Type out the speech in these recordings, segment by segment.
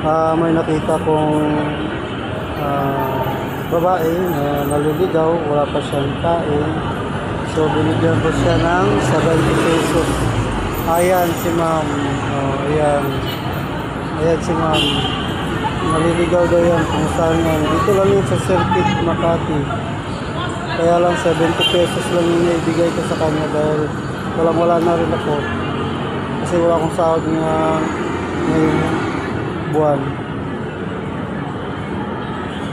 May nakita kong babae na naliligaw, wala pa siyang kain. So binigyan ko siya ng 70 pesos. Ayan si ma'am. Ayan. Ayan si ma'am. Naliligaw daw yan kung saan yan. Dito lang yun sa Circuit Makati. Kaya lang 70 pesos lang yung naibigay ko sa kanya dahil wala na rin ako. Kasi wala akong sahod nga ngayong buwan.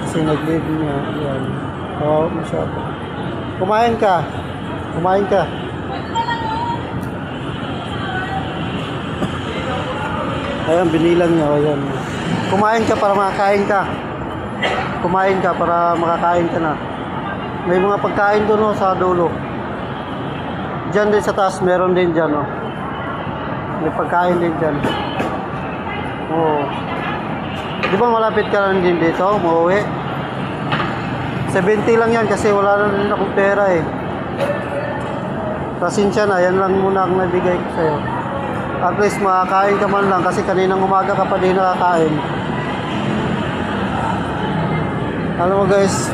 Kasi nag-leave niya. Ayan. Kawawa masyado. Kumain ka. Kumain ka. Ayan, binilang niya. Ayan. Kumain ka para makakain ka. Kumain ka para makakain ka na. May mga pagkain doon sa dulo. Diyan din sa taas, meron din dyan. May pagkain din dyan. Oo. Di ba malapit ka lang din dito, umuwi? 70 lang yan kasi wala na rin akong pera eh. Pasensya na, yan lang muna ang nabigay ko sa'yo. At least makakain ka man lang kasi kaninang umaga ka pa din nakakain. Alam mo guys,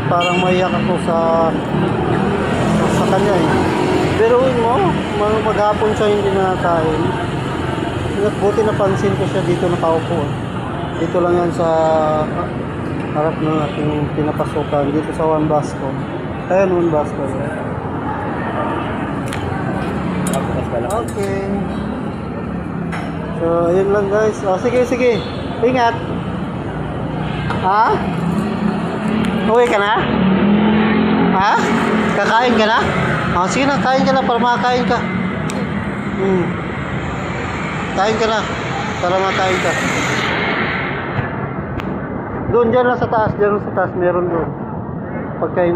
parang maiyak ako sa kanya eh. Pero mo, maghapon siya hindi nakakain. Buti napansin ko siya dito nakaupo. Dito lang yan sa harap ng ating pinapasukan. Dito sa One Basco. Ayan, One Basco. Okay. So, yun lang guys. Sige. Ingat. Ha? Uwi ka na? Ha? Kakain ka na? Sige na, kain ka na para makakain ka. Kain ka na para makakain ka. Doon dyan lang sa taas, meron doon. Pagkain